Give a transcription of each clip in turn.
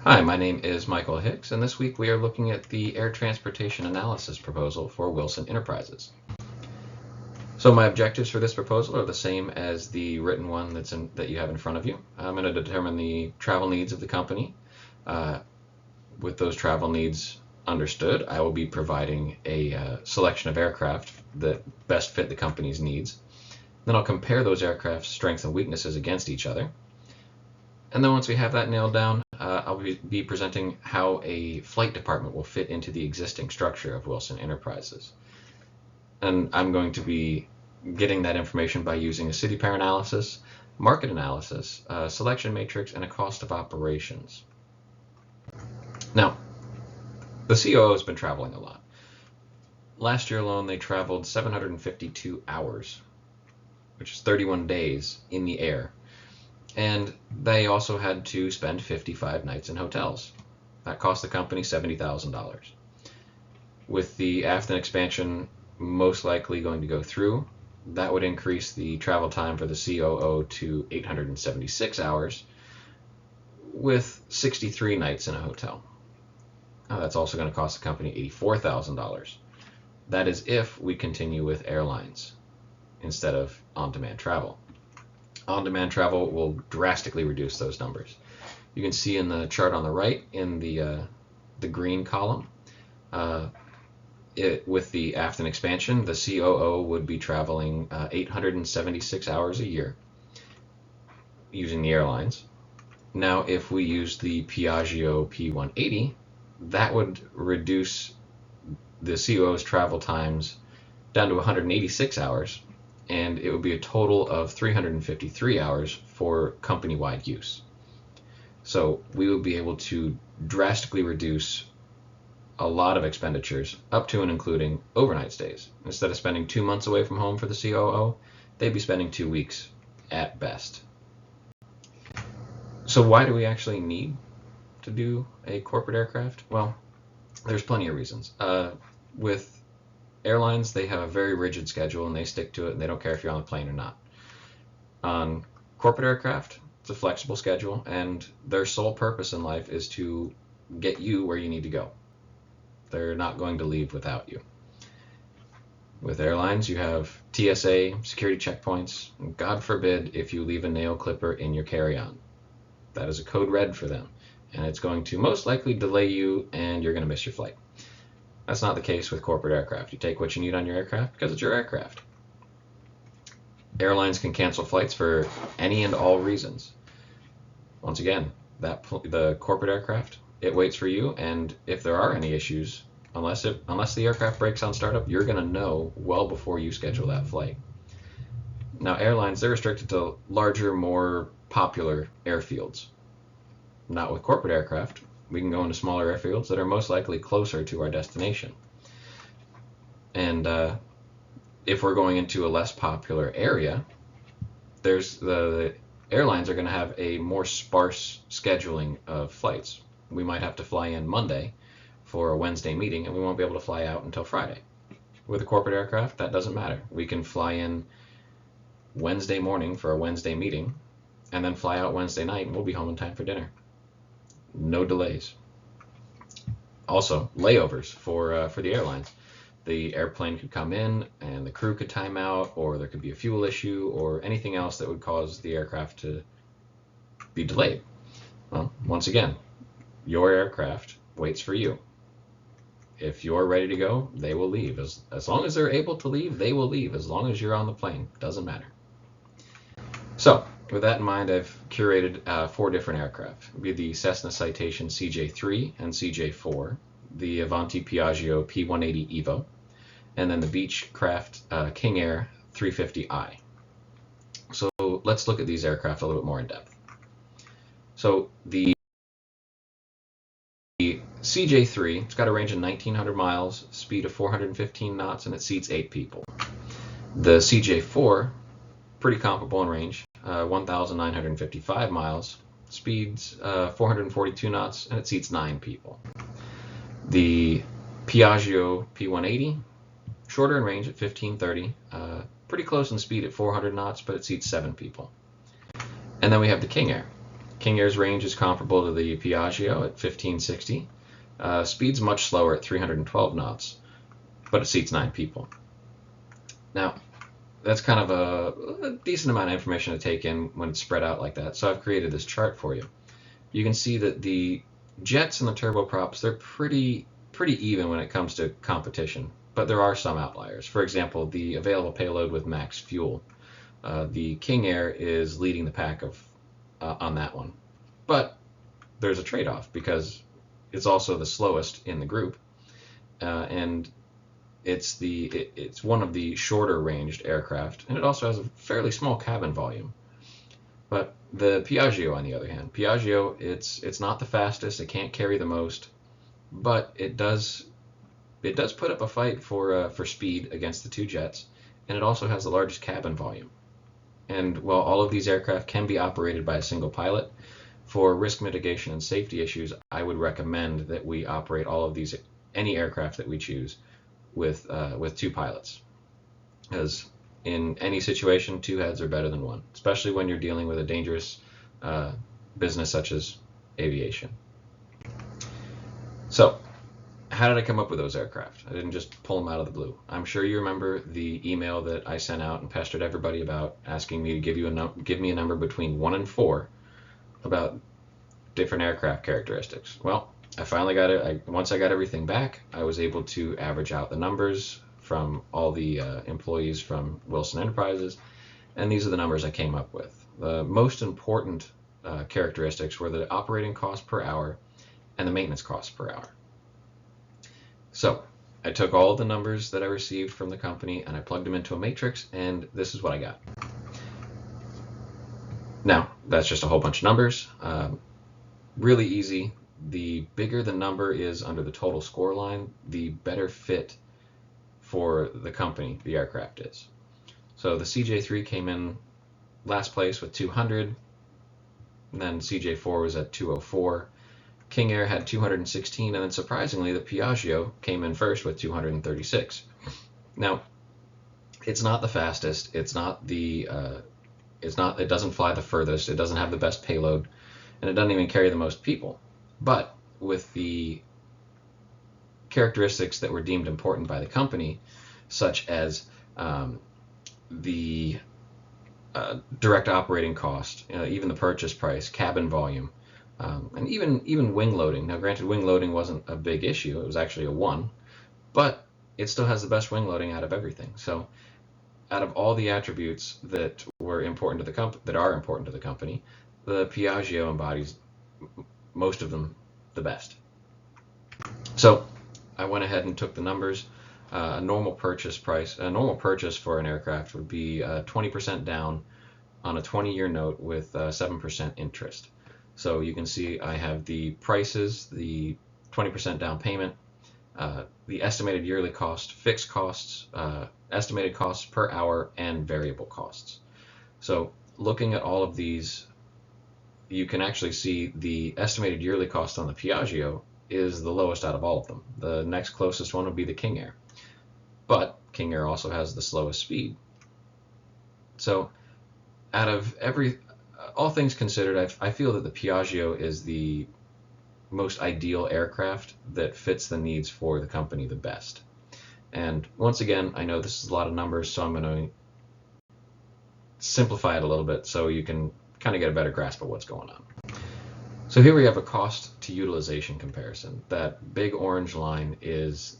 Hi, my name is Michael Hicks, and this week we are looking at the Air Transportation Analysis proposal for Wilson Enterprises. So my objectives for this proposal are the same as the written one that you have in front of you. I'm going to determine the travel needs of the company. With those travel needs understood, I will be providing a selection of aircraft that best fit the company's needs. Then I'll compare those aircraft's strengths and weaknesses against each other. And then once we have that nailed down, I'll be presenting how a flight department will fit into the existing structure of Wilson Enterprises. And I'm going to be getting that information by using a city pair analysis, market analysis, selection matrix, and a cost of operations. Now, the COO has been traveling a lot. Last year alone, they traveled 752 hours, which is 31 days in the air. And they also had to spend 55 nights in hotels. That cost the company $70,000. With the Afton expansion most likely going to go through, that would increase the travel time for the COO to 876 hours with 63 nights in a hotel. Now, that's also going to cost the company $84,000. That is if we continue with airlines instead of on-demand travel. On-demand travel will drastically reduce those numbers. You can see in the chart on the right in the green column, with the Afton expansion, the COO would be traveling 876 hours a year using the airlines. Now, if we use the Piaggio P180, that would reduce the COO's travel times down to 186 hours, and it would be a total of 353 hours for company-wide use. So we would be able to drastically reduce a lot of expenditures, up to and including overnight stays. Instead of spending 2 months away from home for the COO, they'd be spending 2 weeks at best. So why do we actually need to do a corporate aircraft? Well, there's plenty of reasons. With airlines, they have a very rigid schedule and they stick to it, and they don't care if you're on the plane or not. On corporate aircraft, it's a flexible schedule, and their sole purpose in life is to get you where you need to go. They're not going to leave without you. With airlines, you have TSA, security checkpoints, and God forbid if you leave a nail clipper in your carry-on. That is a code red for them, and it's going to most likely delay you, and you're going to miss your flight. That's not the case with corporate aircraft. You take what you need on your aircraft because it's your aircraft. Airlines can cancel flights for any and all reasons. Once again, the corporate aircraft, it waits for you, and if there are any issues, unless the aircraft breaks on startup, you're going to know well before you schedule that flight. Now, airlines, they're restricted to larger, more popular airfields. Not with corporate aircraft. We can go into smaller airfields that are most likely closer to our destination. And if we're going into a less popular area, the airlines are going to have a more sparse scheduling of flights. We might have to fly in Monday for a Wednesday meeting, and we won't be able to fly out until Friday. With a corporate aircraft, that doesn't matter. We can fly in Wednesday morning for a Wednesday meeting, and then fly out Wednesday night, and we'll be home in time for dinner. No delays. Also, layovers for the airlines. The airplane could come in and the crew could time out, or there could be a fuel issue or anything else that would cause the aircraft to be delayed. Well, once again, your aircraft waits for you. If you're ready to go, they will leave. As long as they're able to leave, they will leave. As long as you're on the plane, doesn't matter. So, with that in mind, I've curated 4 different aircraft. It would be the Cessna Citation CJ3 and CJ4, the Avanti Piaggio P180 Evo, and then the Beechcraft King Air 350i. So let's look at these aircraft a little bit more in depth. So the CJ3, it's got a range of 1,900 miles, speed of 415 knots, and it seats 8 people. The CJ4, pretty comparable in range, 1,955 miles, speeds 442 knots, and it seats 9 people. The Piaggio P180, shorter in range at 1,530, pretty close in speed at 400 knots, but it seats 7 people. And then we have the King Air. King Air's range is comparable to the Piaggio at 1560. Speed's much slower at 312 knots, but it seats 9 people. Now, that's kind of a decent amount of information to take in when it's spread out like that, so I've created this chart for you. You can see that the jets and the turboprops, they're pretty even when it comes to competition, but there are some outliers. For example, the available payload with max fuel. The King Air is leading the pack on that one. But there's a trade-off because it's also the slowest in the group, and it's one of the shorter ranged aircraft, and it also has a fairly small cabin volume. But the Piaggio, on the other hand, it's not the fastest, it can't carry the most, but it does put up a fight for speed against the two jets, and it also has the largest cabin volume. And while all of these aircraft can be operated by a single pilot, for risk mitigation and safety issues, I would recommend that we operate any aircraft that we choose with 2 pilots, because in any situation, 2 heads are better than 1, especially when you're dealing with a dangerous business such as aviation. So, how did I come up with those aircraft? I didn't just pull them out of the blue. I'm sure you remember the email that I sent out and pestered everybody about, asking me to give me a number between 1 and 4 about different aircraft characteristics. Well, I finally got it. Once I got everything back, I was able to average out the numbers from all the employees from Wilson Enterprises, and these are the numbers I came up with. The most important characteristics were the operating cost per hour and the maintenance cost per hour. So I took all of the numbers that I received from the company and I plugged them into a matrix, and this is what I got. Now, that's just a whole bunch of numbers. Really easy. The bigger the number is under the total score line, the better fit for the company the aircraft is. So the CJ3 came in last place with 200, and then CJ4 was at 204. King Air had 216, and then surprisingly, the Piaggio came in first with 236. Now, it's not the fastest. It doesn't fly the furthest. It doesn't have the best payload, and it doesn't even carry the most people. But with the characteristics that were deemed important by the company, such as the direct operating cost, even the purchase price, cabin volume, and even wing loading. Now, granted, wing loading wasn't a big issue. It was actually a 1, but it still has the best wing loading out of everything. So out of all the attributes that were important to the company, the Piaggio embodies most of them the best. So I went ahead and took the numbers. A normal purchase for an aircraft would be 20% down on a 20-year note with 7% interest. So you can see I have the prices, the 20% down payment, the estimated yearly cost, fixed costs, estimated costs per hour, and variable costs. So looking at all of these, you can actually see the estimated yearly cost on the Piaggio is the lowest out of all of them. The next closest one would be the King Air. But King Air also has the slowest speed. So out of all things considered, I feel that the Piaggio is the most ideal aircraft that fits the needs for the company the best. And once again, I know this is a lot of numbers, so I'm going to simplify it a little bit so you can kind of get a better grasp of what's going on. So here we have a cost to utilization comparison. That big orange line is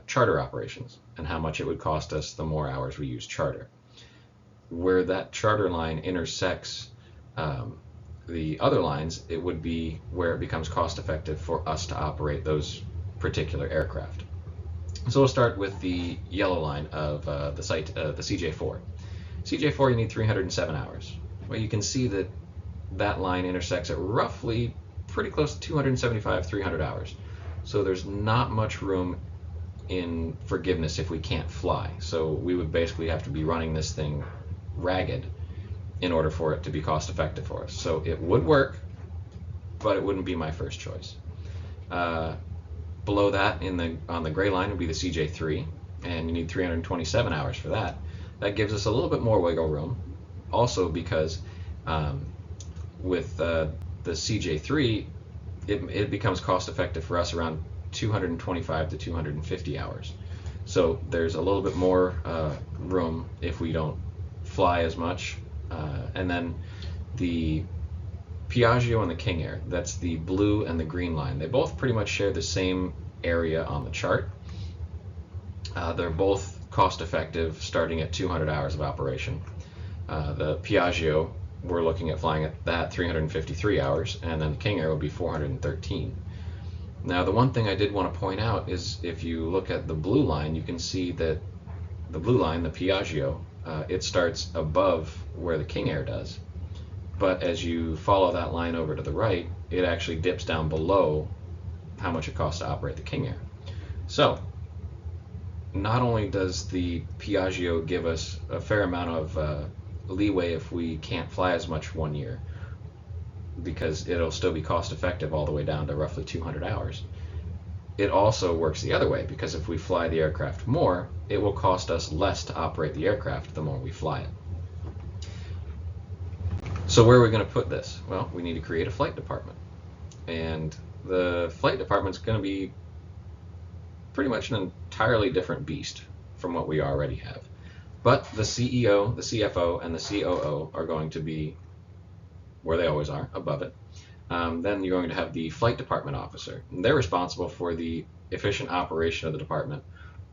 charter operations and how much it would cost us the more hours we use charter. Where that charter line intersects the other lines, it would be where it becomes cost effective for us to operate those particular aircraft. So we'll start with the yellow line of the CJ4. CJ4, you need 307 hours. Well, you can see that line intersects at roughly pretty close to 275, 300 hours. So there's not much room in forgiveness if we can't fly. So we would basically have to be running this thing ragged in order for it to be cost effective for us. So it would work, but it wouldn't be my first choice. Below that, on the gray line, would be the CJ3, and you need 327 hours for that. That gives us a little bit more wiggle room, also because with the CJ3, it becomes cost effective for us around 225 to 250 hours. So there's a little bit more room if we don't fly as much. And then the Piaggio and the King Air, that's the blue and the green line. They both pretty much share the same area on the chart. They're both cost effective, starting at 200 hours of operation. The Piaggio, we're looking at flying at that 353 hours, and then the King Air would be 413. Now, the one thing I did want to point out is if you look at the blue line, you can see that the blue line, the Piaggio, it starts above where the King Air does. But as you follow that line over to the right, it actually dips down below how much it costs to operate the King Air. So, not only does the Piaggio give us a fair amount of leeway if we can't fly as much one year, because it'll still be cost effective all the way down to roughly 200 hours. It also works the other way, because if we fly the aircraft more, it will cost us less to operate the aircraft the more we fly it. So where are we going to put this? Well, we need to create a flight department. And the flight department is going to be pretty much an entirely different beast from what we already have. But the CEO, the CFO, and the COO are going to be where they always are, above it. Then you're going to have the flight department officer. And they're responsible for the efficient operation of the department,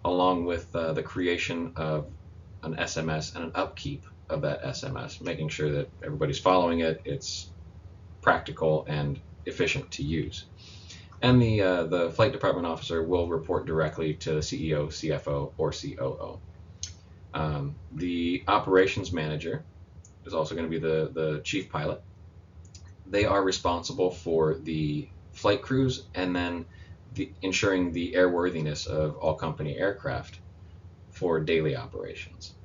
along with the creation of an SMS and an upkeep of that SMS, making sure that everybody's following it, it's practical and efficient to use. And the flight department officer will report directly to the CEO, CFO, or COO. The operations manager is also going to be the chief pilot. They are responsible for the flight crews and then ensuring the airworthiness of all company aircraft for daily operations.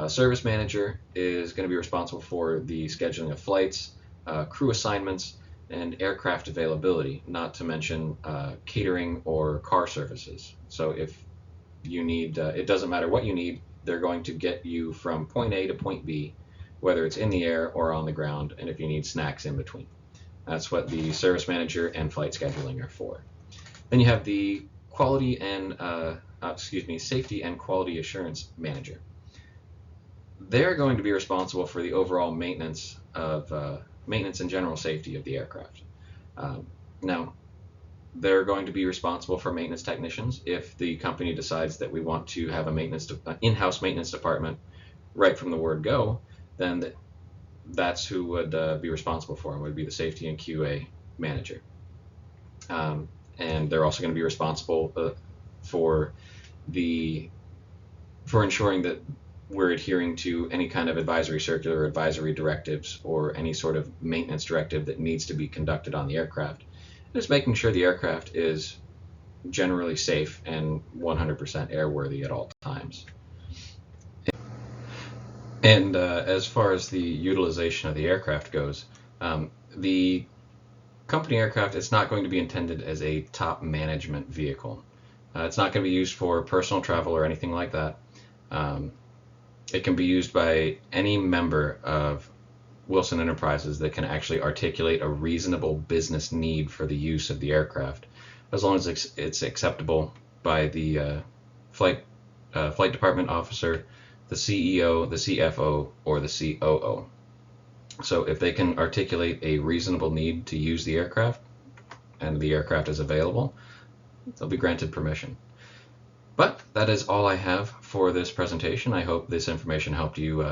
Service manager is going to be responsible for the scheduling of flights, crew assignments, and aircraft availability, not to mention catering or car services. So if you need, it doesn't matter what you need, they're going to get you from point A to point B, whether it's in the air or on the ground, and if you need snacks in between. That's what the service manager and flight scheduling are for. Then you have the quality and safety and quality assurance manager. They're going to be responsible for the overall maintenance and general safety of the aircraft. Now, they're going to be responsible for maintenance technicians. If the company decides that we want to have an in-house maintenance department right from the word go, then that's who would be responsible for them, would be the safety and QA manager. And they're also going to be responsible for ensuring that we're adhering to any kind of advisory circular or advisory directives or any sort of maintenance directive that needs to be conducted on the aircraft. Just making sure the aircraft is generally safe and 100% airworthy at all times. And as far as the utilization of the aircraft goes, the company aircraft, it's not going to be intended as a top management vehicle. It's not going to be used for personal travel or anything like that. It can be used by any member of Wilson Enterprises that can actually articulate a reasonable business need for the use of the aircraft, as long as it's acceptable by the flight department officer, the CEO, the CFO, or the COO. So if they can articulate a reasonable need to use the aircraft and the aircraft is available, they'll be granted permission. But that is all I have for this presentation. I hope this information helped you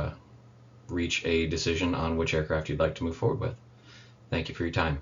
reach a decision on which aircraft you'd like to move forward with. Thank you for your time.